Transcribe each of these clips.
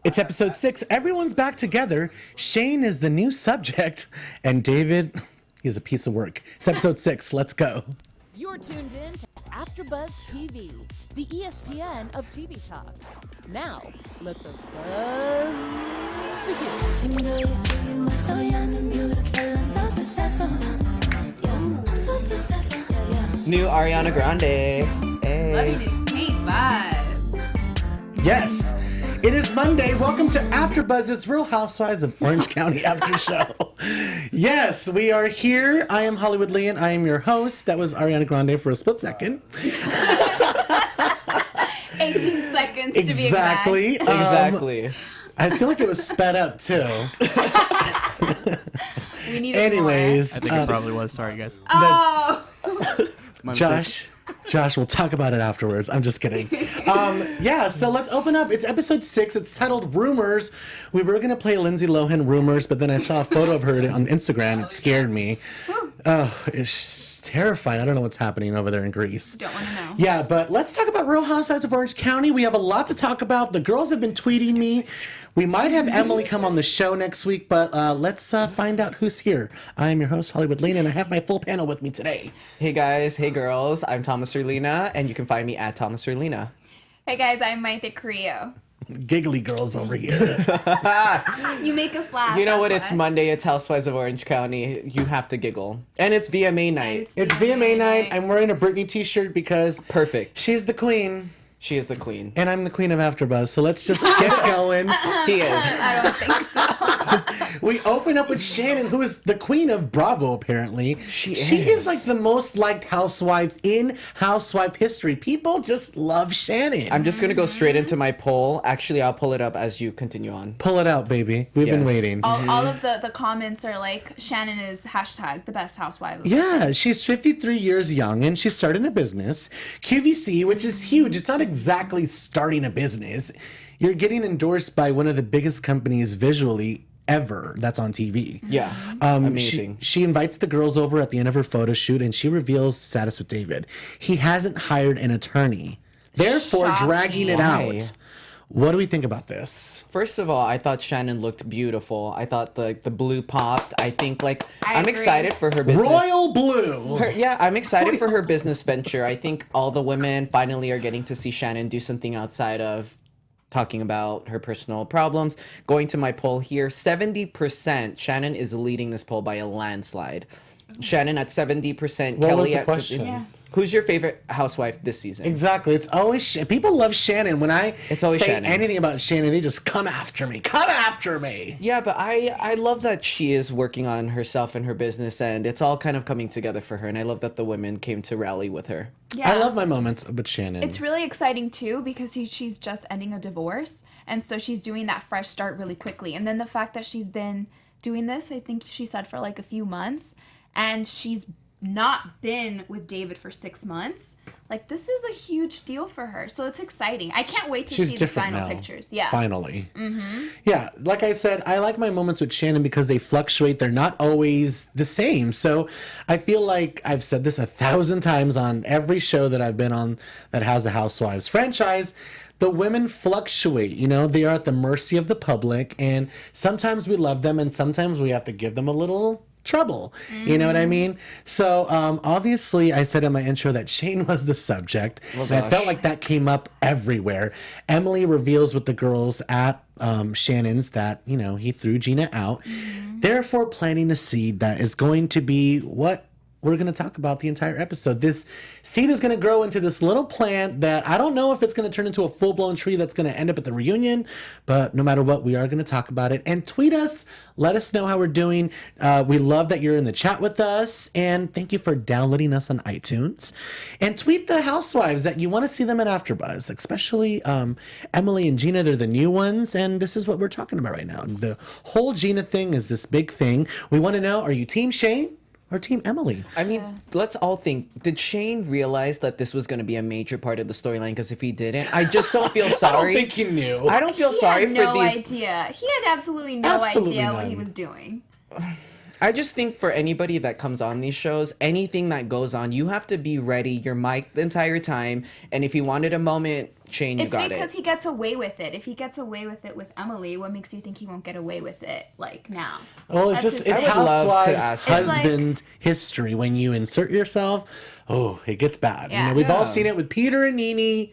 It's episode 6. Everyone's back together. Shane is the new subject, and David, he's a piece of work. It's episode 6. Let's go. You're tuned in to AfterBuzz TV, the ESPN of TV talk. Now, let the buzz begin. You know you do, you are so young and beautiful and so successful. Yeah, I'm so successful. Yeah, yeah. New Ariana Grande. Hey. Loving this pink vibe. Yes, it is Monday. Welcome to AfterBuzz's Real Housewives of Orange County After Show. Yes, we are here. I am Hollywood Lian. I am your host. That was Ariana Grande for a split second. 18 seconds to be Exactly. Exactly. I feel like it was sped up too. We need Anyways, I think it probably was. Sorry, guys. Oh, My mistake. Josh, we'll talk about it afterwards. I'm just kidding. Yeah, so let's open up. It's episode 6. It's titled Rumors. We were going to play Lindsay Lohan Rumors, but then I saw a photo of her on Instagram. It scared me. Oh, it's terrifying. I don't know what's happening over there in Greece. don't want to know. Yeah, but let's talk about Real Housewives of Orange County. We have a lot to talk about. The girls have been tweeting me. We might have Emily come on the show next week, but let's find out who's here. I am your host, Hollywood Lena, and I have my full panel with me today. Hey guys, hey girls. I'm Thomas Orlina, and you can find me at Thomas Orlina. Hey guys, I'm Mayte Carrillo. Giggly girls over here. You make us laugh. You know what? that's It's why. Monday. It's Housewives of Orange County. You have to giggle. And it's VMA night. It's VMA night. I'm wearing a Britney t-shirt because Perfect. she's the queen. She is the queen. And I'm the queen of AfterBuzz, so let's just get it going. He is. I don't think so. We open up with Shannon, who is the queen of Bravo, apparently. She is is. like the most liked housewife in housewife history. People just love Shannon. I'm just going to go straight into my poll. Actually, I'll pull it up as you continue on. Pull it out, baby. We've been Yes. waiting. All of the comments are like, Shannon is hashtag the best housewife. Yeah, she's 53 years young and she's starting a business. QVC, which is huge. It's not exactly starting a business. You're getting endorsed by one of the biggest companies visually ever that's on TV. Yeah. Amazing. She invites the girls over at the end of her photo shoot and she reveals status with David. He hasn't hired an attorney, therefore Shocking. dragging it Why? out. What do we think about this? First of all, I thought Shannon looked beautiful. I thought the blue popped. I think I I'm agree. excited for her business. Royal Blue. Yeah, I'm excited for her business venture. I think all the women finally are getting to see Shannon do something outside of talking about her personal problems. Going to my poll here, 70% Shannon is leading this poll by a landslide. Shannon at 70%. What Kelly was the at question? Yeah. Who's your favorite housewife this season? Exactly. It's always people love Shannon. When I It's always say Shannon. anything about Shannon, they just come after me. Come after me. Yeah, but I love that she is working on herself and her business, and it's all kind of coming together for her. And I love that the women came to rally with her. Yeah. I love my moments with Shannon. It's really exciting too because she's just ending a divorce, and so she's doing that fresh start really quickly. And then the fact that she's been doing this, I think she said for like a few months, and she's not been with David for 6 months. Like, this is a huge deal for her, so it's exciting. I can't wait to She's see the different final now. pictures. Yeah. Finally. Mm-hmm. Yeah, like I said, I like my moments with Shannon because they fluctuate. They're not always the same. So I feel like I've said this 1,000 times on every show that I've been on that has a Housewives franchise. The women fluctuate, you know, they are at the mercy of the public, and sometimes we love them and sometimes we have to give them a little trouble. You know what I mean? So obviously I said in my intro that Shane was the subject, and I felt like that came up everywhere. Emily reveals with the girls at Shannon's that, you know, he threw Jeana out, therefore planting a seed that is going to be what we're going to talk about the entire episode. This seed is going to grow into this little plant that I don't know if it's going to turn into a full-blown tree that's going to end up at the reunion, but no matter what, we are going to talk about it. And tweet us. Let us know how we're doing. We love that you're in the chat with us, and thank you for downloading us on iTunes. And tweet the housewives that you want to see them at AfterBuzz, especially Emily and Jeana. They're the new ones, and this is what we're talking about right now. The whole Jeana thing is this big thing. We want to know, are you Team Shane or Team Emily? I mean, let's all think, did Shane realize that this was going to be a major part of the storyline? Because if he didn't, I just don't feel sorry. I don't think he knew. I don't feel He sorry had for no these. idea. He had absolutely no Absolutely idea what he none. was doing. I just think for anybody that comes on these shows, anything that goes on, you have to be ready. You're mic'd the entire time. And if you wanted a moment, Shane, you got it. It's because he gets away with it. If he gets away with it with Emily, what makes you think he won't get away with it, like, now? Well, That's it's his thing. Housewives' him. husband's history. When you insert yourself, it gets bad. Yeah. We've all seen it with Peter and Nene.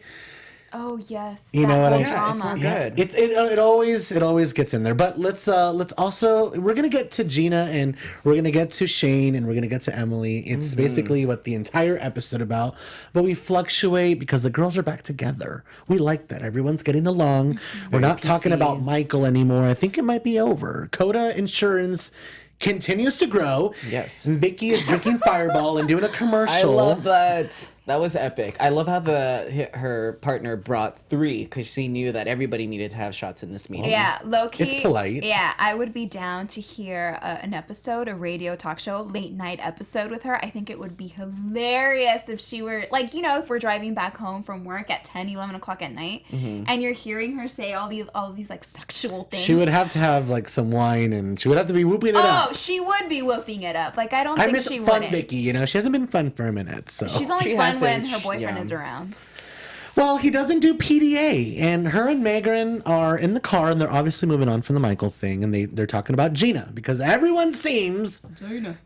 Oh, yes. You know what I mean? Drama. It's not Yeah, good. it always gets in there. But let's also, we're gonna get to Jeana, and we're gonna get to Shane, and we're gonna get to Emily. It's basically what the entire episode about. But we fluctuate because the girls are back together. We like that. Everyone's getting along. We're not talking PC. about Michael anymore. I think it might be over. Coda Insurance continues to grow. Yes. And Vicki is drinking Fireball and doing a I commercial. love that. That was epic. I love how her partner brought 3 because she knew that everybody needed to have shots in this meeting. Yeah, low-key. It's polite. Yeah, I would be down to hear an episode, a radio talk show, late night episode with her. I think it would be hilarious if she were, like, if we're driving back home from work at 10, 11 o'clock at night, and you're hearing her say all these like, sexual things. She would have to have like some wine, and she would have to be whooping it up. Oh, she would be whooping it up. Like, I don't I think miss she fun wouldn't. Vicki, she hasn't been fun for a minute, so. She's only She fun when hasn't, her boyfriend yeah. is around. Well, he doesn't do PDA, and her and Megan are in the car, and they're obviously moving on from the Michael thing, and they're talking about Jeana, because everyone seems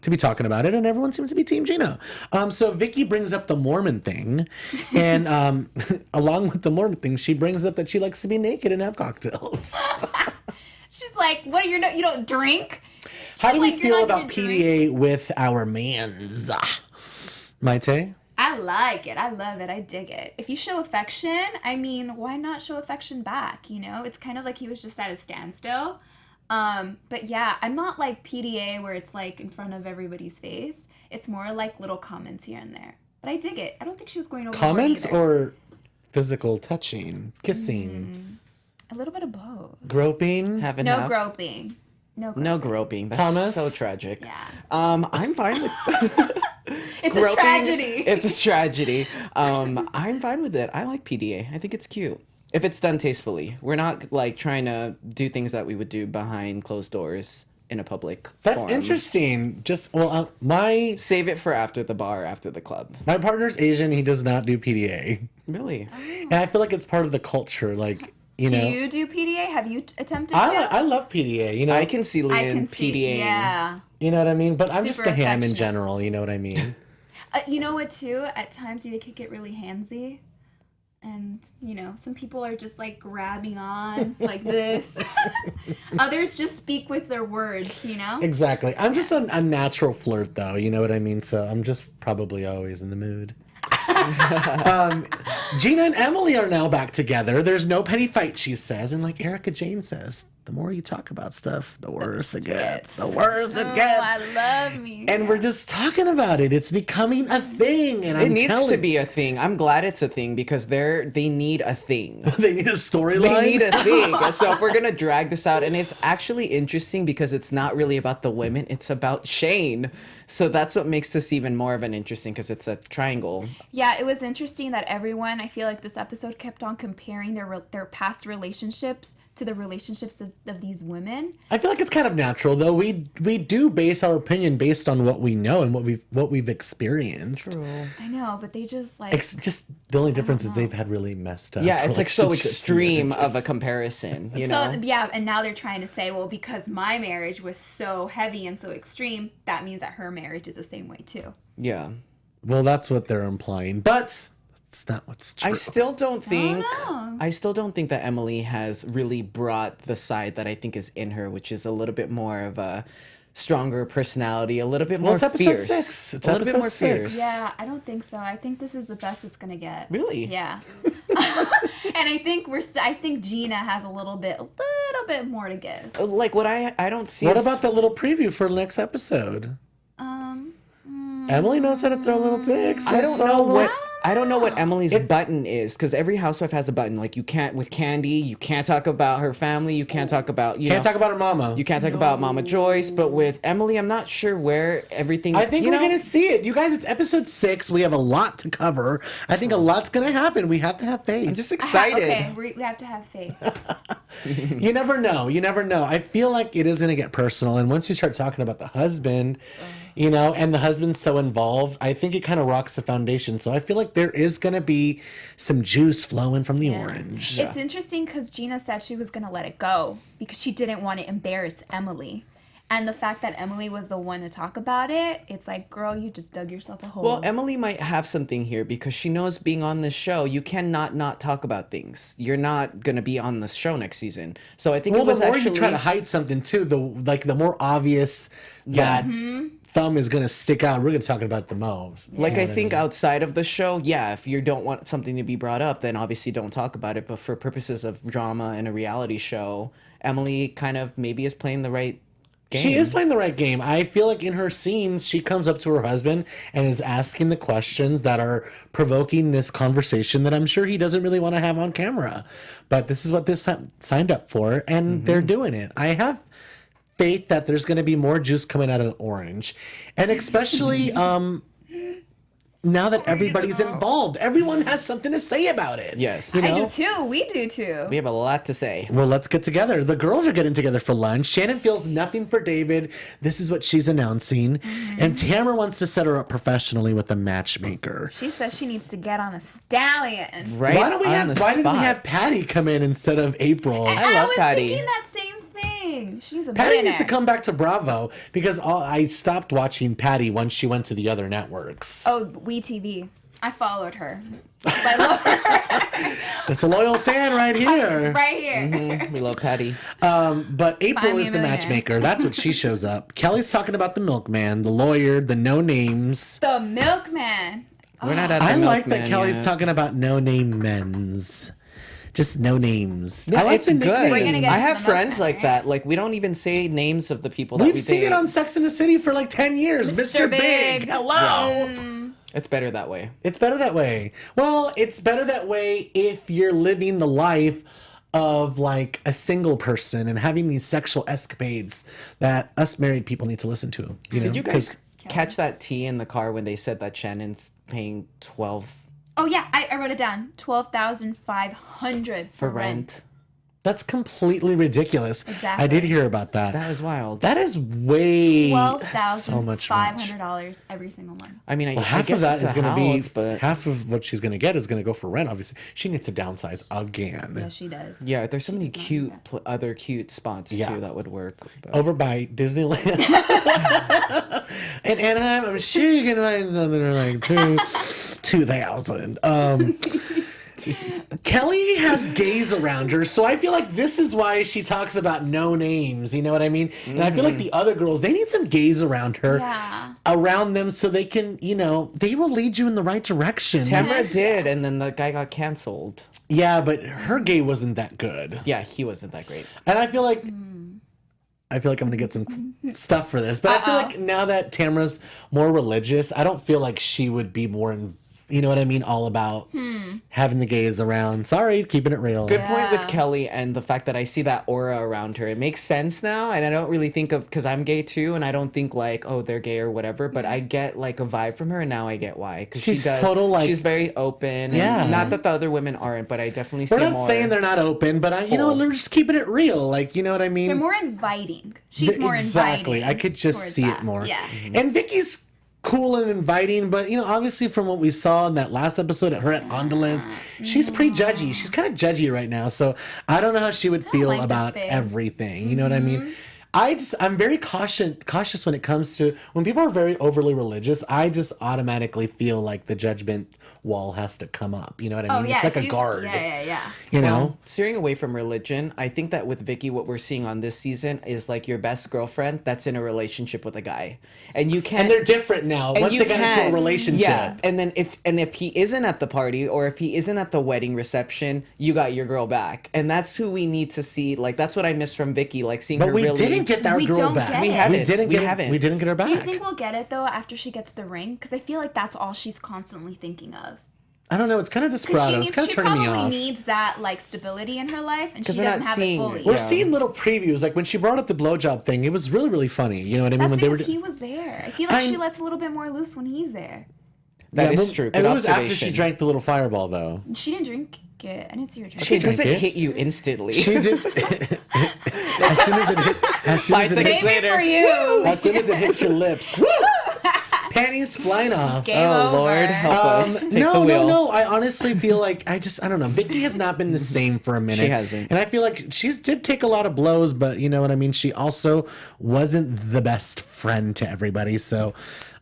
to be talking about it, and everyone seems to be Team Jeana. So Vicki brings up the Mormon thing, and along with the Mormon thing, she brings up that she likes to be naked and have cocktails. She's like, what, you don't drink? How do we like, "You're feel not about gonna PDA with our mans? Mayte? I like it. I love it. I dig it. If you show affection, I mean, why not show affection back? It's kind of like he was just at a standstill. But yeah, I'm not like PDA where it's like in front of everybody's face. It's more like little comments here and there. But I dig it. I don't think she was going over Comments or physical touching, kissing, a little bit of both. groping? Half and No half. groping. No groping. No groping. That's Thomas? so tragic. Yeah. I'm fine with It's groping. a tragedy. It's a tragedy. I'm fine with it. I like PDA. I think it's cute. If it's done tastefully. We're not like trying to do things that we would do behind closed doors in a public That's forum. interesting. My Save it for after the bar, after the club. partner's Asian. He does not do PDA, Really? and I feel like it's part of the culture. Like Do you do PDA? Have you attempted to? I love PDA. I can see I Lian can see. PDAing. Yeah. You know what I mean? But I'm just Super a ham in affectionate. general. You know what I mean? You know what, too? At times, they could get really handsy. And, some people are just, like, grabbing on like this. Others just speak with their words, Exactly. I'm just a natural flirt, though. You know what I mean? So I'm just probably always in the mood. Jeana and Emily are now back together. There's no petty fight, she says. And like Erica Jane says, the more you talk about stuff, the worse it gets. The worse it gets. I love me. And we're just talking about it. It's becoming a thing. And It I'm needs telling to be a thing. I'm glad it's a thing because they need a thing. They need a storyline. They need a thing. So if we're gonna drag this out, and it's actually interesting because it's not really about the women, it's about Shane. So that's what makes this even more of an interesting because it's a triangle. Yeah, it was interesting that everyone, I feel like this episode kept on comparing their past relationships to the relationships of these women. I feel like it's kind of natural, though. We do base our opinion based on what we know and what we've experienced. I know, but they just like It's just the only difference is they've had really messed up. Yeah, it's like so relationships and extreme of a marriages. comparison, you know? So yeah, and now they're trying to say, well, because my marriage was so heavy and so extreme, that means that her marriage is the same way too. Yeah. Well, that's what they're implying, but that's not what's true. I still don't think know. I still don't think that Emily has really brought the side that I think is in her, which is a little bit more of a stronger personality, a little bit more it's episode fierce. 6. It's a little bit episode more 6. fierce. Yeah, I don't think so. I think this is the best it's gonna get. Really? Yeah. And I think I think Jeana has a little bit more to give. Like what I don't see What is- about that little preview for next episode? Um, Emily knows how to throw little dicks. I don't saw know little- what I don't know what Emily's button is, because every housewife has a button. Like, you can't, with Candy, you can't talk about her family. You can't talk about, Can't talk about her mama. You can't talk about Mama Joyce. But with Emily, I'm not sure where everything. I think we're going to see it. You guys, it's episode 6. We have a lot to cover. I think a lot's going to happen. We have to have faith. I'm just excited. Okay, we have to have faith. You never know. You never know. I feel like it is going to get personal. And once you start talking about the husband, you know, and the husband's so involved, I think it kind of rocks the foundation. So I feel like there is going to be some juice flowing from the orange. It's interesting because Jeana said she was going to let it go because she didn't want to embarrass Emily. And the fact that Emily was the one to talk about it, it's like, girl, you just dug yourself a hole. Well, Emily might have something here because she knows being on this show, you cannot not talk about things. You're not going to be on this show next season. So I think it was the more actually... you try to hide something too, the more obvious that thumb is going to stick out. We're going to talk about it the most. Like, I think outside of the show, yeah, if you don't want something to be brought up, then obviously don't talk about it. But for purposes of drama and a reality show, Emily kind of maybe is playing the right game. She is playing the right game. I feel like in her scenes, she comes up to her husband and is asking the questions that are provoking this conversation that I'm sure he doesn't really want to have on camera. But this is what this signed up for, and they're doing it. I have faith that there's going to be more juice coming out of Orange. And especially now that everybody's involved. Everyone has something to say about it. Yes. You know? I do too. We do too. We have a lot to say. Well, let's get together. The girls are getting together for lunch. Shannon feels nothing for David. This is what she's announcing. And Tamra wants to set her up professionally with a matchmaker. She says she needs to get on a stallion. Right Why didn't we spot. have Patty come in instead of April? I love was Patty. thinking that same thing. She's a Patty billionaire. needs to come back to Bravo because I stopped watching Patty once she went to the other networks. Oh, WeTV. I followed her. I love her. It's a loyal fan right here. It's right here. We love Patty. But April Find me is a the millionaire. matchmaker. That's what she shows up. Kelly's talking about the milkman, the lawyer, the no names. The milkman. We're not at the I like milkman that Kelly's yet. talking about no name men's. Just no names. Yeah, I like it's the good. We're gonna nicknames. get I have some friends milkman, like right? that. Like, we don't even say names of the people that We've we seen date. it on Sex and the City for like 10 years. Mr. Mr. Big. Big. Hello. It's better that way. It's better that way. Well, it's better that way if you're living the life of like a single person and having these sexual escapades that us married people need to listen to. Did you guys catch that tea in the car when they said that Shannon's paying 12 Oh yeah, I wrote it down. 12,500 for rent? That's completely ridiculous. Exactly. I did hear about that. That is wild. That is way so much $12,500 every single month. I mean, I Half guess of that it's is a going to house, be but half of what she's going to get is going to go for rent. Obviously, she needs to downsize again. Yeah, she does. yeah, there's so many does not cute need other cute spots Yeah. too that would work. But... Over by Disneyland. In Anaheim, I'm sure you can find something for like 2,000. Kelly has gays around her, so I feel like this is why she talks about no names. You know what I mean? And I feel like the other girls, they need some gays around her, around them, so they can, you know, they will lead you in the right direction. Tamra did, and then the guy got canceled. Yeah, but her gay wasn't that good. Yeah, he wasn't that great. And I feel like I'm gonna get some stuff for this, but I feel like now that Tamra's more religious, I don't feel like she would be more you know what I mean, all about having the gays around. Sorry, keeping it real. Good point with Kelly and the fact that I see that aura around her. It makes sense now, and I don't really think of, because I'm gay too, and I don't think like, oh, they're gay or whatever, but I get like a vibe from her, and now I get why. Because She's total, like- she's very open. Yeah. And not that the other women aren't, but I definitely see We're not more. saying they're not open, but you know, full. we're just keeping it real. Like, you know what I mean? They're more inviting. She's more exactly. inviting. I could just towards see that. it more. Yeah. And Vicky's cool and inviting, but you know, obviously from what we saw in that last episode at her at Andala's, she's pretty judgy. She's kind of judgy right now, so I don't know how she would feel like this about phase. everything. You know what I mean? I'm very cautious when it comes to when people are very overly religious. I just automatically feel like the judgment wall has to come up. You know what I mean? Oh yeah. It's like if a you- guard. Yeah. You know? Well, steering away from religion, I think that with Vicki, what we're seeing on this season is like your best girlfriend that's in a relationship with a guy, and you can't. And they're different now. And Once you they get into a can't. relationship. Yeah, and then if he isn't at the party or if he isn't at the wedding reception, you got your girl back, and that's who we need to see. Like that's what I miss from Vicki, like seeing But her we really. didn't get that We girl don't back. get We it. haven't. We didn't We get. haven't. We didn't get her back. Do you think we'll get it though after she gets the ring? Because I feel like that's all she's constantly thinking of. I don't know. It's kind of desperado. It's kind of she turning me probably off. needs that like stability in her life, and she we're not doesn't have seeing it it. fully. We're Yeah. seeing little previews. Like when she brought up the blowjob thing, it was really, really funny. You know what I mean? That's when because he was there. I feel like she lets a little bit more loose when he's there. That is well, true. And Good it was after she observation. drank the little fireball, though. She didn't drink it. I didn't see her drink She it. doesn't it. hit you instantly. She did. As soon as it hit, as soon 5 as it seconds hit, Maybe later. for you. as soon as it hits your lips, woo! Panties flying off. Game Oh over. Lord, help us. Take the No, wheel. no. I honestly feel like I don't know. Vicky has not been the same for a minute. She hasn't. And I feel like she did take a lot of blows, but you know what I mean? She also wasn't the best friend to everybody. So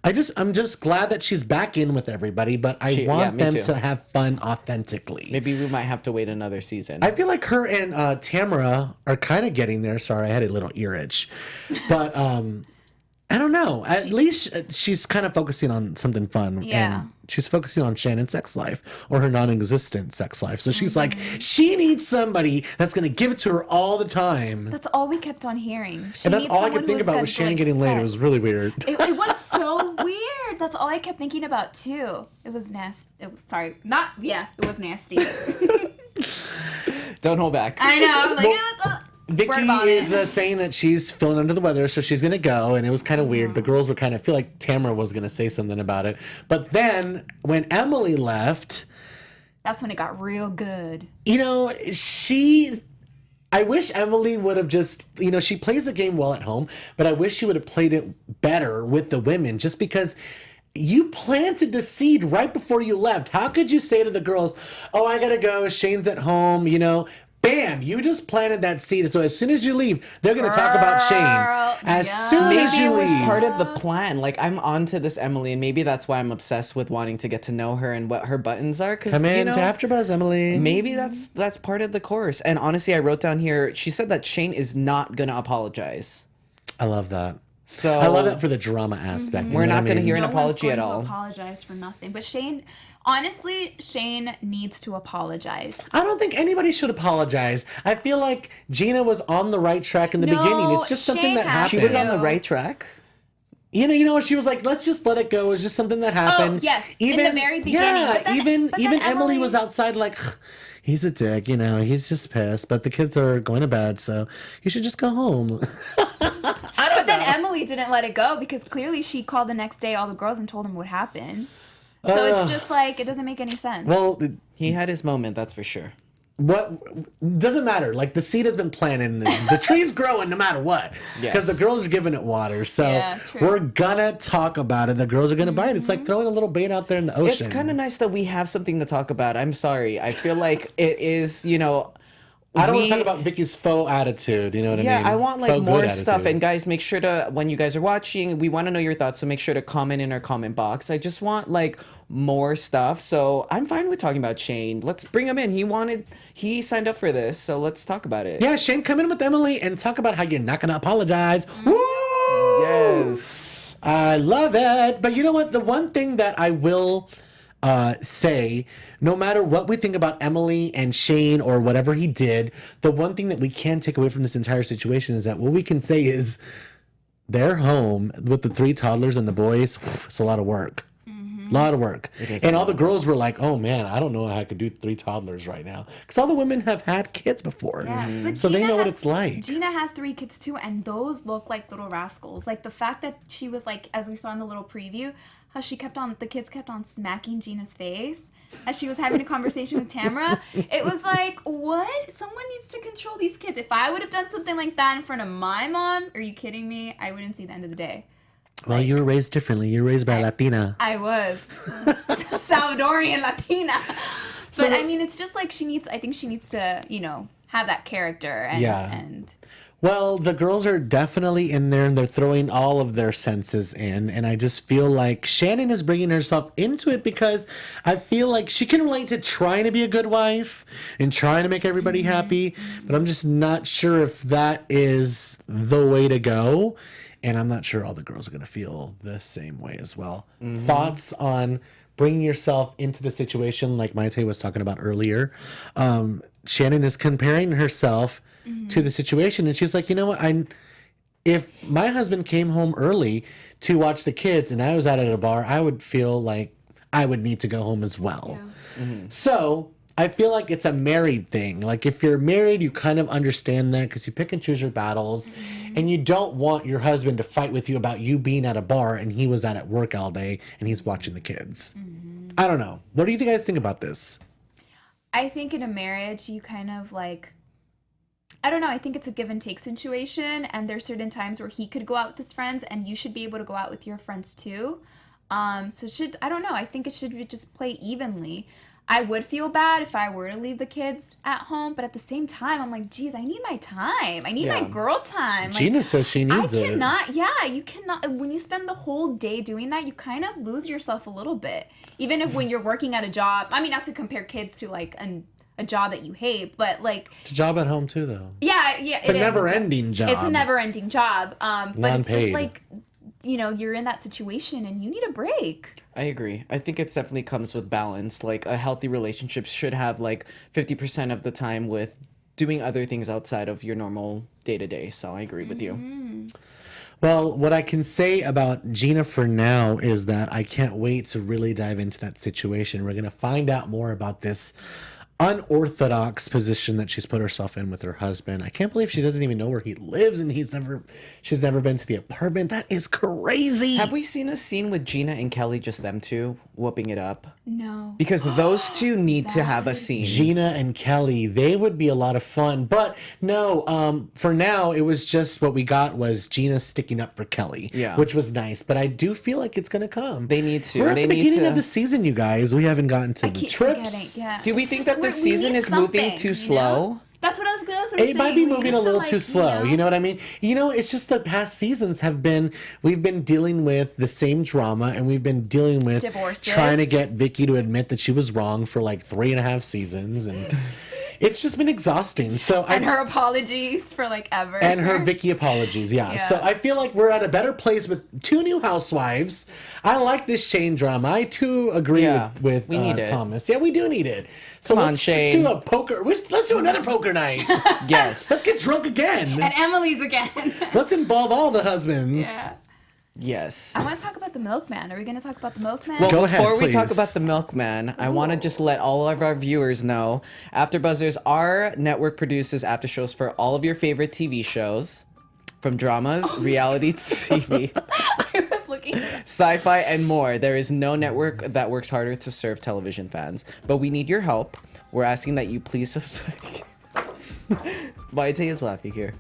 I'm just glad that she's back in with everybody, but I want me them too. to have fun authentically. Maybe we might have to wait another season. I feel like her and Tamra are kind of getting there. Sorry, I had a little ear itch. But I don't know. At least she's kind of focusing on something fun. Yeah. And she's focusing on Shannon's sex life or her non-existent sex life. So she's like, she needs somebody that's going to give it to her all the time. That's all we kept on hearing. She And that's needs all I someone could think who's about got was Shannon good getting laid. It sex. was really weird. It was so weird. That's all I kept thinking about too. It was nasty. Sorry, it was nasty. Don't hold back. I know. I'm like, Vicky Word vomit. is saying that she's feeling under the weather, so she's gonna go, and it was kind of weird. The girls were kind of feel like Tamra was gonna say something about it, but then when Emily left, that's when it got real good. you know, I wish Emily would have just, you know, she plays the game well at home, but I wish she would have played it better with the women, just because. You planted the seed right before you left. How could you say to the girls, "Oh, I gotta go. Shane's at home," you know? Bam! You just planted that seed. So as soon as you leave, they're gonna talk about Shane. As soon as Maybe you it was leave. part of the plan. Like I'm onto this Emily, and maybe that's why I'm obsessed with wanting to get to know her and what her buttons are. Because Come in you know, to AfterBuzz, Emily. maybe that's part of the course. And honestly, I wrote down here. She said that Shane is not gonna apologize. I love that. So I love that for the drama aspect. you We're know not what I gonna mean? hear an No apology one's at going all. to apologize for nothing. But Shane, honestly, Shane needs to apologize. I don't think anybody should apologize. I feel like Jeana was on the right track in the No, beginning. It's just something Shane that has happened. she was on Yeah. the right track. You know, she was like, let's just let it go. It was just something that happened. Oh, yes, in the very beginning. Yeah, But then- even but then Emily Emily- was outside like, he's a dick, you know, he's just pissed, but the kids are going to bed, so you should just go home. But then Emily didn't let it go because clearly she called the next day all the girls and told them what happened. So it's just like, it doesn't make any sense. Well, He had his moment, that's for sure. what doesn't matter. Like the seed has been planted, and the tree's growing no matter what. Because Yes. the girls are giving it water. So Yeah, true. we're gonna talk about it. The girls are gonna bite it. It's like throwing a little bait out there in the ocean. It's kind of nice that we have something to talk about. I'm sorry. I feel like it is, you know. I don't want to talk about Vicky's faux attitude. You know what I mean? Yeah, I want like Faux more good stuff. attitude. And guys, make sure to, when you guys are watching, we want to know your thoughts. So make sure to comment in our comment box. I just want like more stuff. So I'm fine with talking about Shane. Let's bring him in. He signed up for this. So let's talk about it. Yeah, Shane, come in with Emily and talk about how you're not gonna apologize. Woo! Yes. I love it. But you know what? The one thing that I will say, no matter what we think about Emily and Shane or whatever he did, the one thing that we can take away from this entire situation is that what we can say is they're home with the 3 toddlers and the boys. It's a lot of work. A lot of work. And all the girls were like, oh man, I don't know how I could do 3 toddlers right now. Because all the women have had kids before. Yeah, but So they Jeana know what has- it's like. Jeana has 3 kids too, and those look like little rascals. Like the fact that she was like, as we saw in the little preview, how the kids kept on smacking Gina's face as she was having a conversation with Tamra. It was like, what? Someone needs to control these kids. If I would have done something like that in front of my mom, are you kidding me? I wouldn't see the end of the day. Well, you were raised differently. You were raised by a Latina. I was Salvadorian Latina. But I mean, it's just like I think she needs to, you know, have that character and Yeah. Well, the girls are definitely in there and they're throwing all of their senses in. And I just feel like Shannon is bringing herself into it because I feel like she can relate to trying to be a good wife and trying to make everybody happy. But I'm just not sure if that is the way to go. And I'm not sure all the girls are going to feel the same way as well. Thoughts on bringing yourself into the situation like Mayte was talking about earlier. Shannon is comparing herself to the situation, and she's like, you know what, if my husband came home early to watch the kids and I was out at a bar, I would feel like I would need to go home as well. So I feel like it's a married thing. Like if you're married, you kind of understand that because you pick and choose your battles, and you don't want your husband to fight with you about you being at a bar and he was at work all day and he's watching the kids. I don't know. What do you guys think about this? I think in a marriage, you kind of like, I don't know. I think it's a give and take situation, and there's certain times where he could go out with his friends, and you should be able to go out with your friends too. I don't know. I think it should just play evenly. I would feel bad if I were to leave the kids at home, but at the same time, I'm like, geez, I need my time. I need my girl time. Gina says she needs it. You cannot. When you spend the whole day doing that, you kind of lose yourself a little bit. Even if when you're working at a job, I mean, not to compare kids to like a job that you hate, but like It's a job at home too, though. yeah, It's a never-ending job. It's a never-ending job. But it's just Non-paid. like, you're in that situation and you need a break. I agree. I think it definitely comes with balance. Like a healthy relationship should have like 50% of the time with doing other things outside of your normal day-to-day. So I agree with you. Well, what I can say about Gina for now is that I can't wait to really dive into that situation. We're going to find out more about this unorthodox position that she's put herself in with her husband. I can't believe she doesn't even know where he lives, and she's never been to the apartment. That is crazy. Have we seen a scene with Gina and Kelly, just them two, whooping it up? No. Because those two need to have a scene. Gina and Kelly, they would be a lot of fun. But no, for now, it was just what we got was Gina sticking up for Kelly, which was nice. But I do feel like it's going to come. They need to. We're at They the need beginning to. of the season, you guys. We haven't gotten to the Keep trips. forgetting, yeah. Do we It's think just that the we season need is moving something, too you slow? know? That's what I was going to It might be moving a little too slow. You know what I mean? It's just the past seasons we've been dealing with the same drama, and we've been dealing with Divorces. trying to get Vicki to admit that she was wrong for like 3.5 seasons, and it's just been exhausting. So And her apologies for like ever. and her Vicki apologies, yeah. So I feel like we're at a better place with 2 new housewives. I like this Shane drama. I too agree with we need it. Thomas. Yeah, we do need it. So Come on, let's Shane. just do a poker. Let's do another poker night. Yes. Let's get drunk again. And Emily's again. Let's involve all the husbands. Yeah. Yes. I want to talk about the milkman. Are we going to talk about the milkman? Well, Go ahead, before we talk please. about the milkman, I want to just let all of our viewers know, AfterBuzzers, our network produces after shows for all of your favorite TV shows, from dramas, reality TV, I was looking. sci-fi, and more. There is no network that works harder to serve television fans, but we need your help. We're asking that you please subscribe. Mayte is laughing here.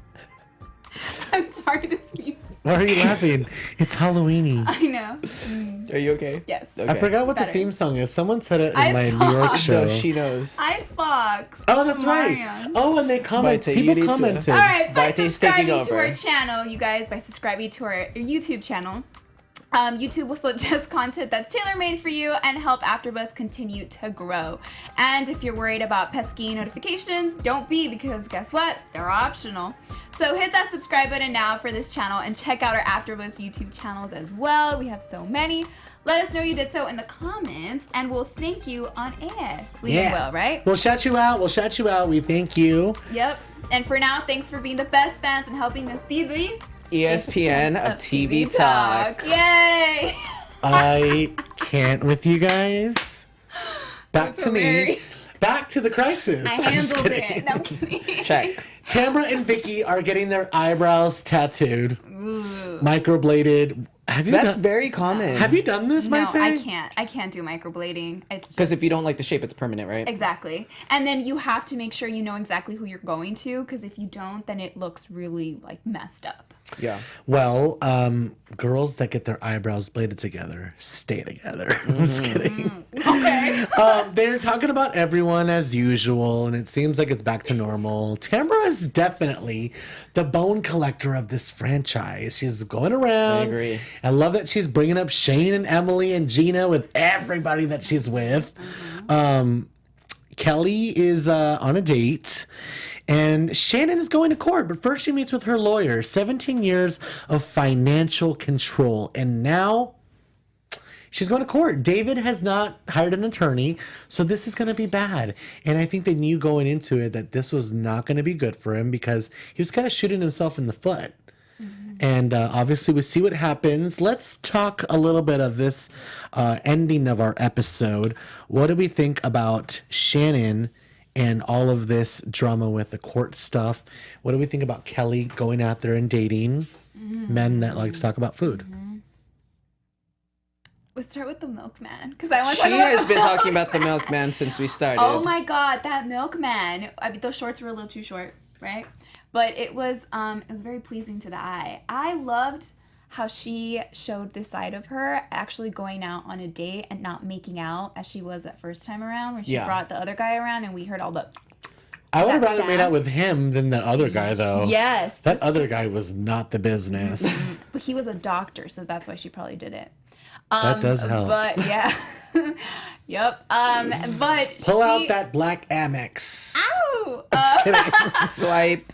I'm sorry to speak. Why are you laughing? It's Halloweeny. I know. Are you okay? Yes. I forgot what Better. the theme song is. Someone said it in I my saw. New York show. No, she knows. Icebox. Oh, that's right. Marion. Oh, and they comment. Mayte, you People need to- commented. All right, by Mayte's subscribing taking to over. our channel, you guys, by subscribing to our YouTube channel, YouTube will suggest content that's tailor-made for you and help AfterBuzz continue to grow. And if you're worried about pesky notifications, don't be, because guess what? They're optional. So hit that subscribe button now for this channel and check out our AfterBuzz YouTube channels as well. We have so many. Let us know you did so in the comments, and we'll thank you on air. We will, right? We'll shout you out. We'll shout you out. We thank you. Yep. And for now, thanks for being the best fans and helping us be the ESPN of TV Talk. Yay! I can't with you guys. Back So to me. weird. Back to the crisis. I I'm just handled kidding. it. No, I'm kidding. Check. Tamra and Vicki are getting their eyebrows tattooed, microbladed. That's very common. Have you done this, No, Mayte? I can't. I can't do microblading. It's Because just, if you don't like the shape, it's permanent, right? exactly. And then you have to make sure you know exactly who you're going to, because if you don't, then it looks really like messed up. Yeah. Well, girls that get their eyebrows bladed together stay together. I'm just kidding. Okay. They're talking about everyone as usual, and it seems like it's back to normal. Tamra is definitely the bone collector of this franchise. She's going around. I agree. I love that she's bringing up Shane and Emily and Gina with everybody that she's with. Kelly is on a date. And Shannon is going to court, but first she meets with her lawyer. 17 years of financial control. And now she's going to court. David has not hired an attorney, so this is going to be bad. And I think they knew going into it that this was not going to be good for him because he was kind of shooting himself in the foot. And obviously, we see what happens. Let's talk a little bit of this ending of our episode. What do we think about Shannon and all of this drama with the court stuff? What do we think about Kelly going out there and dating men that like to talk about food? Let's start with the milkman, because I want to She talk about has been talking about the milkman since we started. Oh my god, that milkman! I mean, those shorts were a little too short, right? But it was very pleasing to the eye. I loved how she showed this side of her, actually going out on a date and not making out as she was that first time around when she brought the other guy around and we heard all the. I would have that rather made sound. out with him than that other guy, though. Yes, That other guy was not the business. but he was a doctor, so that's why she probably did it. That does help. But yeah, yep. But Pull out that black Amex. Ow! Swipe.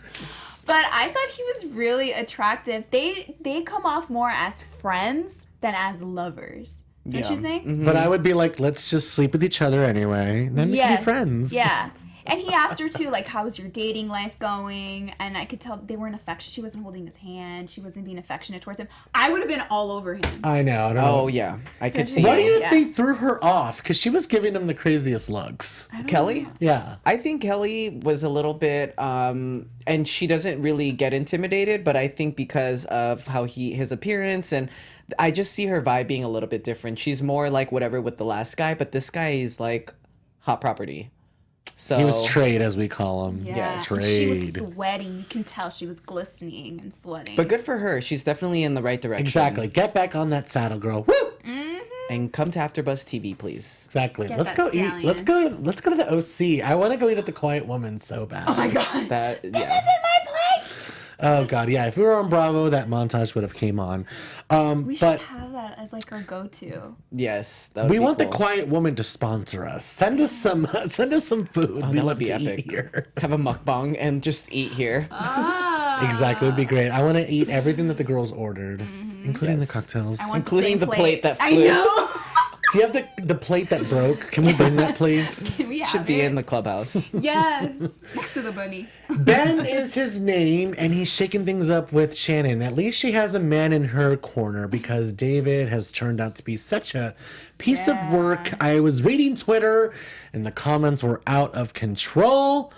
But I thought he was really attractive. They come off more as friends than as lovers. Don't you think? But I would be like, let's just sleep with each other anyway. Then we can be friends. Yeah. And he asked her too, like, how's your dating life going? And I could tell they weren't affectionate. She wasn't holding his hand. She wasn't being affectionate towards him. I would have been all over him. I know. I don't know. Oh, yeah. I could see What do it. you Yeah. think threw her off? Because she was giving him the craziest looks. Kelly? Yeah. I think Kelly was a little bit, and she doesn't really get intimidated, but I think because of how his appearance, and I just see her vibe being a little bit different. She's more like whatever with the last guy, but this guy is like hot property. So He was trade, as we call him. Yeah. Trade. She was sweating. You can tell she was glistening and sweating. But good for her. She's definitely in the right direction. Exactly. Get back on that saddle, girl. Woo! And come to AfterBuzz TV, please. Exactly. Get Let's that go eat. stallion. Let's go to the OC. I want to go eat at the Quiet Woman so bad. Oh my god. That yeah. This isn't my plate. Oh god, yeah. If we were on Bravo, that montage would have came on. We should But have that as like our go-to. Yes, that would we be want cool. the Quiet Woman to sponsor us. Send us some food. Oh, we that love would be to epic. eat here. Have a mukbang and just eat here. Exactly, it would be great. I want to eat everything that the girls ordered, including the cocktails. I want Including same the plate that I flew. know. Do you have the plate that broke? Can we bring that, please? Can we have Should be it? in the clubhouse. Yes. Next to the bunny. Ben is his name, and he's shaking things up with Shannon. At least she has a man in her corner because David has turned out to be such a piece of work. I was reading Twitter, and the comments were out of control.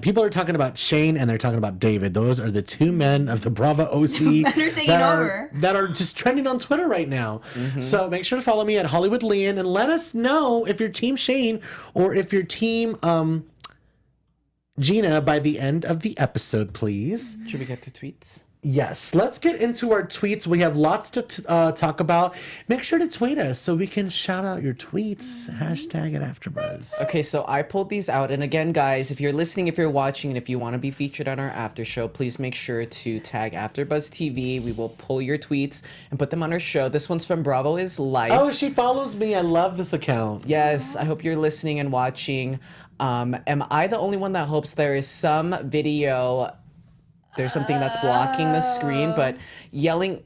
People are talking about Shane and they're talking about David. Those are the two men of the Bravo OC men are taking over. that are just trending on Twitter right now. So make sure to follow me at Hollywood Lian and let us know if you're Team Shane or if you're Team Jeana by the end of the episode, please. Should we get to tweets? Yes, let's get into our tweets. We have lots to talk about. Make sure to tweet us so we can shout out your tweets. Hashtag at AfterBuzz. Okay, so I pulled these out. And again, guys, if you're listening, if you're watching, and if you want to be featured on our after show, please make sure to tag AfterBuzz TV. We will pull your tweets and put them on our show. This one's from Bravo is Life. Oh, she follows me. I love this account. Yes, I hope you're listening and watching. Am I the only one that hopes there is some video? There's something that's blocking the screen, but yelling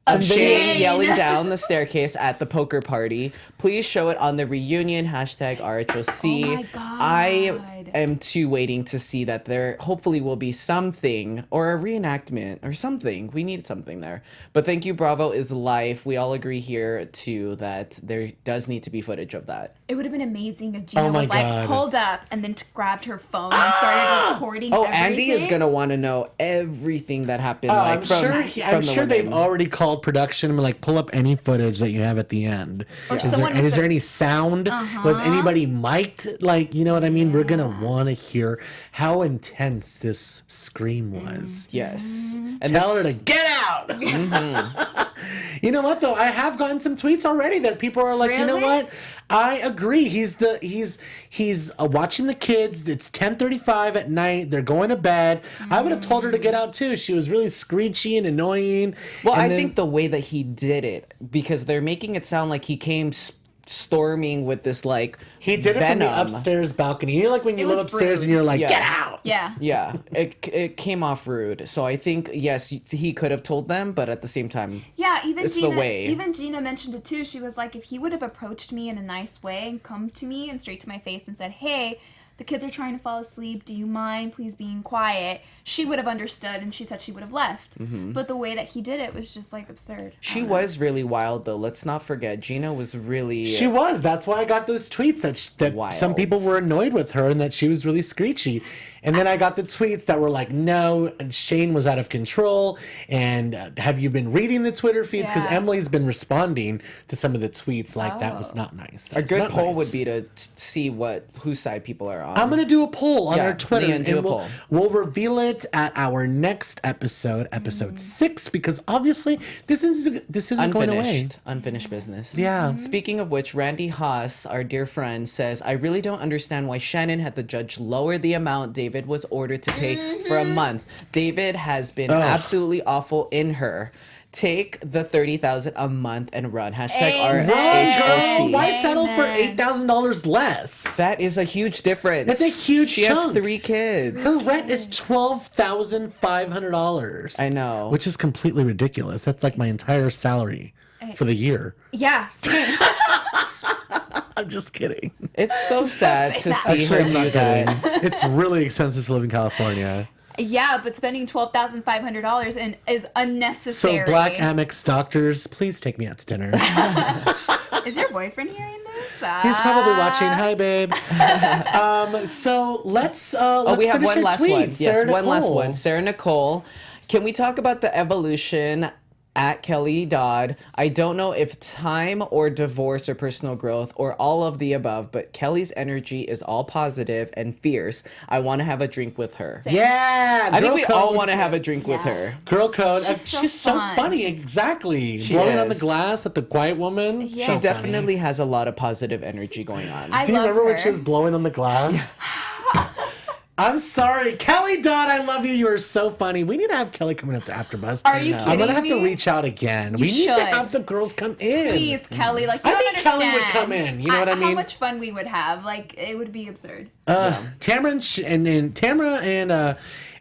of Shane yelling down the staircase at the poker party. Please show it on the reunion. Hashtag RHOC. Oh my God. I am too waiting to see that there hopefully will be something or a reenactment or something. We need something there. But thank you, Bravo is Life. We all agree here too that there does need to be footage of that. It would have been amazing if Gina Oh my was like, God. hold up, and then grabbed her phone and started recording Oh, everything. Andy is gonna want to know everything that happened. I'm from sure the they've women. already called production and been like, pull up any footage that you have at the end. Or Is someone there, was is there like- any sound? Was anybody mic'd? Like, you know what I mean? We're going to want to hear how intense this scream was. Yes. And Tell her this- to get out. You know what though? I have gotten some tweets already that people are like, you know Really? what? I agree. He's watching the kids. It's 10:35 at night. They're going to bed. I would have told her to get out too. She was really screechy and annoying. Well, And I then- think the way that he did it, because they're making it sound like he came storming with this like he did it from venom. the upstairs balcony. You know, like when you It live was upstairs rude. and you're like, Yeah. get out. Yeah. Yeah, it came off rude. So I think yes, he could have told them, but at the same time, Yeah, even It's the Gina. way. Even Gina mentioned it too. She was like, if he would have approached me in a nice way and come to me and straight to my face and said, "Hey, the kids are trying to fall asleep. Do you mind please being quiet? She would have understood, and she said she would have left. But the way that he did it was just like absurd. She was really wild, though. Let's not forget, Jeana was really... She was. That's why I got those tweets that Wild. some people were annoyed with her and that she was really screechy. And then I got the tweets that were like, no, Shane was out of control. And have you been reading the Twitter feeds? Because Yeah. Emily's been responding to some of the tweets like that was not nice. A That's good not poll nice. would be to see whose side people are on. I'm going to do a poll on Yeah, our Twitter. Lian, do and a poll. we'll reveal it at our next episode, episode 6, because obviously this isn't going away. Unfinished business. Yeah. Speaking of which, Randy Haas, our dear friend, says, I really don't understand why Shannon had the judge lower the amount David was ordered to pay for a month. David has been absolutely awful in her. Take the $30,000 a month and run. Hashtag Amen. RHOC. Why settle for Amen. $8,000 less? That is a huge difference. That's a huge She chunk. has 3 kids. Her rent is $12,500. I know. Which is completely ridiculous. That's like my entire salary for the year. Yeah. Same. I'm just kidding. It's so sad to see Actually, her I'm do not that. kidding. It's really expensive to live in California. Yeah, but spending $12,500 and is So unnecessary. Black Amex doctors, please take me out to dinner. Is your boyfriend hearing this? He's probably watching. Hi, babe. So let's We have finish one our last tweets. one. Yes, Sarah one last Nicole. one. Sarah Nicole. Can we talk about the evolution at Kelly Dodd? I don't know if time or divorce or personal growth or all of the above, but Kelly's energy is all positive and fierce. I want to have a drink with her. Yeah, I think girl we all code. want to have a drink with her. Girl code. She's so fun. funny. Exactly. She Blowing on the is. glass at the quiet woman. Yeah. So She definitely has a lot of positive energy going on. I Do you love remember when her. she was blowing on the glass? I'm sorry. Kelly Dodd, I love you. You are so funny. We need to have Kelly coming up to AfterBuzz. Are you kidding I'm going to have to me? reach out again. We need to should. have the girls come in. Please, Kelly. Like, you I don't think Kelly would understand come in. You know what I mean? How much fun we would have. Like, it would be absurd. Tamra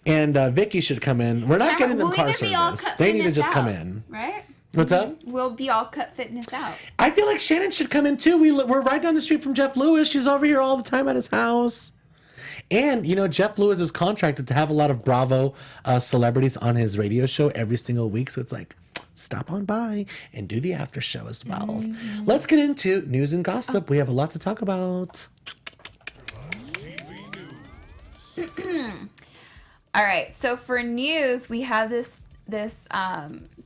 and Vicki should come in. We're not getting them we'll car even be all service. cut They need to fitness just come out, in. Right? What's up? We'll be all cut fitness out. I feel like Shannon should come in too. We're right down the street from Jeff Lewis. She's over here all the time at his house. And, you know, Jeff Lewis is contracted to have a lot of Bravo celebrities on his radio show every single week. So it's like, stop on by and do the after show as well. Mm-hmm. Let's get into news and gossip. We have a lot to talk about. All right. So for news, we have this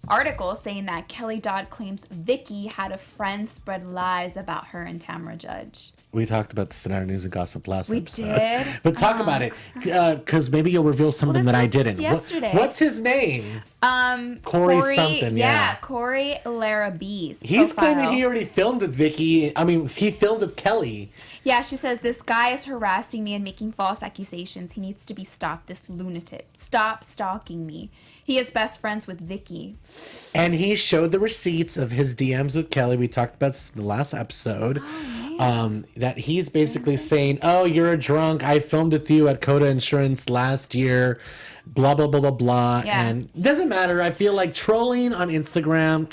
article saying that Kelly Dodd claims Vicki had a friend spread lies about her and Tamra Judge. We talked about this in our news and gossip last episode. did? But talk about it, because maybe you'll reveal something this that I was just didn't. yesterday. What's his name? Corey something, yeah. Corey Larrabee's He's profile. claiming he already filmed with Vicki. I mean, he filmed with Kelly. Yeah, she says, this guy is harassing me and making false accusations. He needs to be stopped, this lunatic. Stop stalking me. He is best friends with Vicki. And he showed the receipts of his DMs with Kelly. We talked about this in the last episode. That he's basically saying, oh, you're a drunk. I filmed with you at Coda Insurance last year. Blah, blah, blah, blah, blah. Yeah. And it doesn't matter. I feel like trolling on Instagram.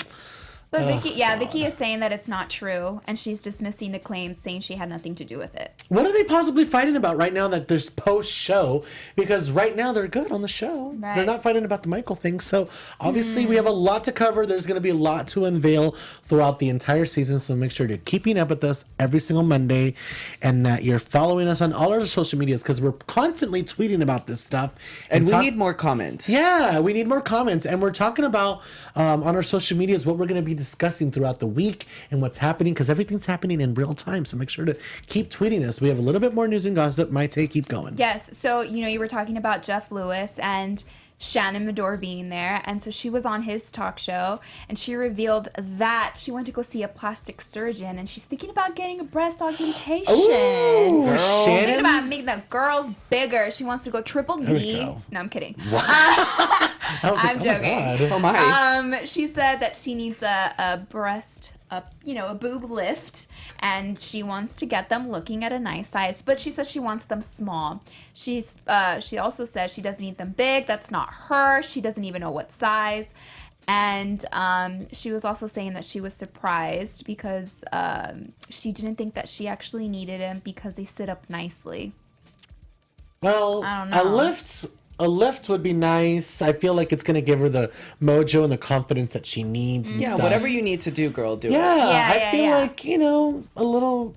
But Vicki is saying that it's not true, and she's dismissing the claims, saying she had nothing to do with it. What are they possibly fighting about right now that there's post-show? Because right now they're good on the show. Right. They're not fighting about the Michael thing. So obviously we have a lot to cover. There's going to be a lot to unveil throughout the entire season. So make sure you're keeping up with us every single Monday and that you're following us on all our social medias because we're constantly tweeting about this stuff. And we need more comments. Yeah, we need more comments. And we're talking about on our social medias what we're going to be discussing throughout the week and what's happening because everything's happening in real time. So make sure to keep tweeting us. We have a little bit more news and gossip. Mayte, keep going. Yes, so, you were talking about Jeff Lewis and Shannon Medore being there, and so she was on his talk show, and she revealed that she went to go see a plastic surgeon, and she's thinking about getting a breast augmentation. Ooh, Thinking Shannon. about making the girls bigger. She wants to go triple we D. go. No, I'm kidding. I was like, I'm oh joking. my God. Oh my. She said that she needs a breast, a boob lift, and she wants to get them looking at a nice size. But she says she wants them small. She also says she doesn't need them big. That's not her. She doesn't even know what size. And she was also saying that she was surprised because she didn't think that she actually needed them because they sit up nicely. Well, I don't know. a lift would be nice. I feel like it's gonna give her the mojo and the confidence that she needs. And Yeah, stuff. whatever you need to do, girl, do it. I feel like a little.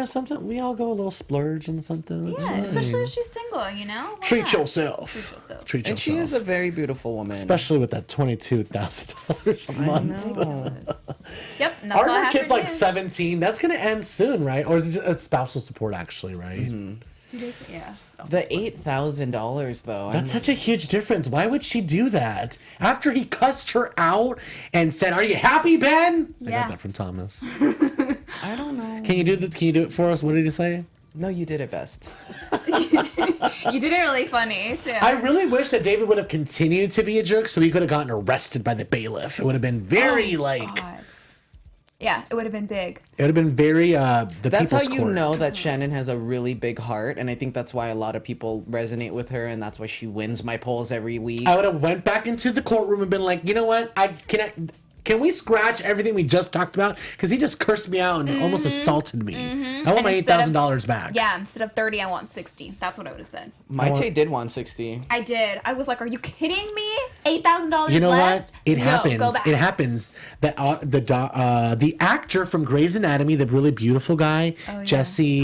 Sometimes we all go a little splurge on something. It's Yeah, fine. especially if she's single, you know? Why Treat not? yourself. Treat yourself. Treat And yourself. she is a very beautiful woman. Especially with that $22,000 a month. Yep, and that's Aren't all I her have kids for like news. 17? That's gonna end soon, right? Or is it a spousal support actually, right? Do they say- Yeah. so- The $8,000 though. That's such a huge difference. Why would she do that? After he cussed her out and said, "Are you happy, Ben?" I Yeah. got that from Thomas. I don't know. Can you do it for us? What did he say? No, you did it best. You did it really funny, too. I really wish that David would have continued to be a jerk so he could have gotten arrested by the bailiff. It would have been very God. Yeah, it would have been big. it would have been very the That's how people's you court. know that Shannon has a really big heart, and I think that's why a lot of people resonate with her, and that's why she wins my polls every week. I would have went back into the courtroom and been like, you know what? Can we scratch everything we just talked about? Because he just cursed me out and almost assaulted me. I want And my instead of- $8,000 back. Yeah, instead of 30, I want 60. That's what I would have said. Mayte did 160. I did. I was like, are you kidding me? $8,000 You know less? what? It No, happens. go back. It happens that the actor from Grey's Anatomy, the really beautiful guy, yeah. Jesse.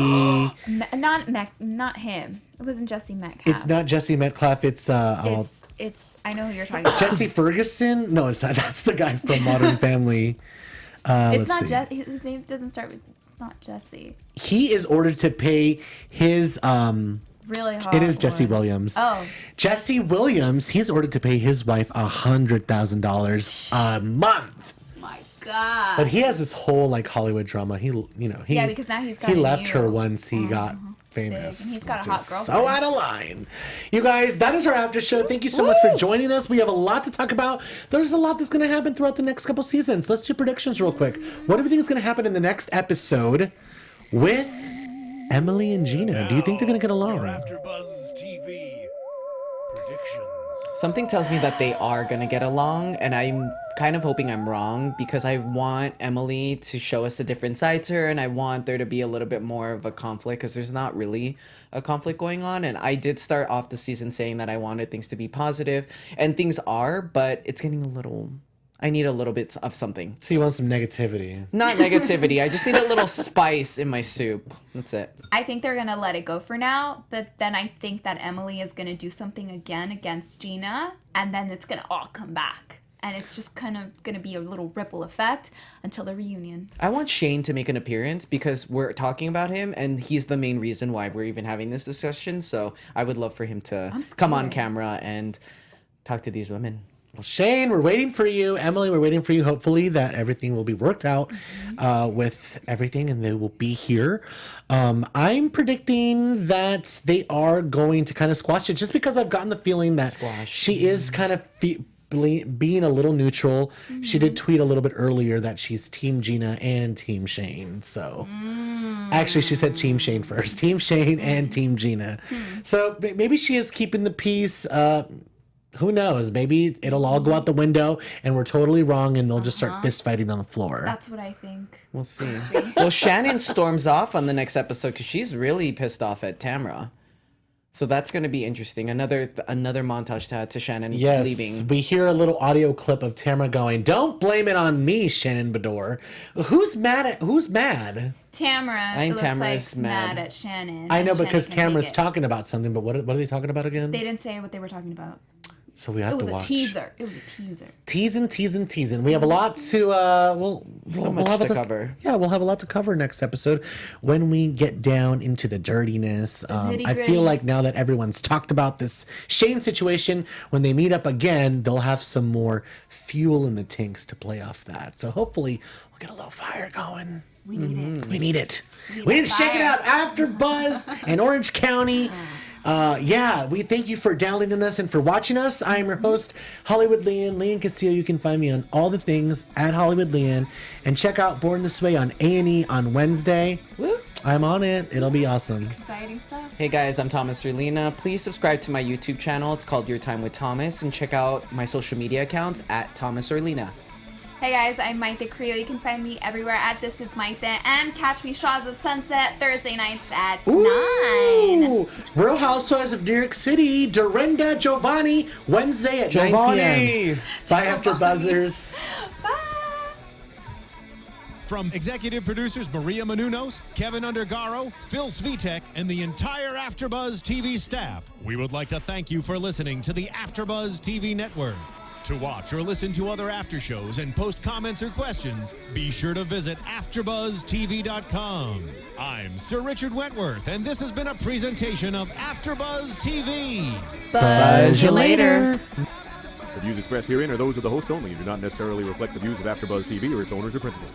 Not him. It wasn't Jesse Metcalf. It's not Jesse Metcalf. It's I know who you're talking about. Jesse Ferguson. No, it's not. That's the guy from Modern Family. It's let's not see. Jesse. His name doesn't start with. It's not Jesse. He is ordered to pay his Really hard. It is Jesse one. Williams. Oh. Jesse Williams, he's ordered to pay his wife $100,000 a month. My God. But he has this whole like Hollywood drama. Yeah, because now he's got he a left her new- once he got famous. Big, and he's got a which hot is girlfriend. So out of line. You guys, that is our after show. Thank you so much for joining us. We have a lot to talk about. There's a lot that's going to happen throughout the next couple seasons. Let's do predictions real quick. What do we think is going to happen in the next episode with Emily and Jeana? Do you think they're going to get along? Your AfterBuzz TV predictions. Something tells me that they are going to get along, and I'm kind of hoping I'm wrong because I want Emily to show us a different side to her, and I want there to be a little bit more of a conflict because there's not really a conflict going on. And I did start off the season saying that I wanted things to be positive, and things are, but it's getting a little... I need a little bit of something. So you want some negativity? Not negativity. I just need a little spice in my soup. That's it. I think they're gonna let it go for now, but then I think that Emily is gonna do something again against Jeana, and then it's gonna all come back. And it's just kind of gonna be a little ripple effect until the reunion. I want Shane to make an appearance because we're talking about him and he's the main reason why we're even having this discussion. So I would love for him to come on camera and talk to these women. Well, Shane, we're waiting for you. Emily, we're waiting for you. Hopefully that everything will be worked out with everything and they will be here. I'm predicting that they are going to kind of squash it just because I've gotten the feeling that she is kind of being a little neutral. She did tweet a little bit earlier that she's Team Jeana and Team Shane. So actually she said Team Shane first. Team Shane and Team Jeana. So maybe she is keeping the peace. Who knows? Maybe it'll all go out the window and we're totally wrong and they'll just start fist fighting on the floor. That's what I think. We'll see. Well, Shannon storms off on the next episode because she's really pissed off at Tamra. So that's going to be interesting. Another montage to Shannon leaving. We hear a little audio clip of Tamra going, "Don't blame it on me, Shannon Bedore." Who's mad? Tamra. I think looks Tamra's like mad. at Shannon. I know and because Shannon can't Tamra's take it. talking about something, but what are they talking about again? They didn't say what they were talking about. So we have It was to a watch. teaser. It was a teaser. Teasing. We have a lot to we'll much have to cover. Yeah, we'll have a lot to cover next episode when we get down into the dirtiness. I nitty-gritty. feel like now that everyone's talked about this Shane situation, when they meet up again, they'll have some more fuel in the tanks to play off that. So hopefully we'll get a little fire going. We need it. We need it. We need to shake it up. AfterBuzz in Orange County. We thank you for downloading us and for watching us. I am your host, Hollywood Lian Castillo. You can find me on all the things at Hollywood Lian, and check out Born This Way on A&E on Wednesday. Woo. I'm on it. It'll be awesome. Exciting stuff. Hey guys, I'm Thomas Orlina. Please subscribe to my YouTube channel. It's called Your Time with Thomas, and check out my social media accounts at Thomas Orlina. Hey guys, I'm Mayte Carrillo. You can find me everywhere at This Is Mayte, and catch me Shaws of Sunset Thursday nights at 9. Ooh, Real Housewives of New York City, Dorinda Giovanni, Wednesday at 9 p.m. Bye, AfterBuzzers. Bye. From executive producers Maria Menounos, Kevin Undergaro, Phil Svitek, and the entire AfterBuzz TV staff, we would like to thank you for listening to the AfterBuzz TV network. To watch or listen to other after shows and post comments or questions, be sure to visit AfterBuzzTV.com. I'm Sir Richard Wentworth, and this has been a presentation of AfterBuzz TV. Buzz you later. The views expressed herein are those of the hosts only and do not necessarily reflect the views of AfterBuzz TV or its owners or principals.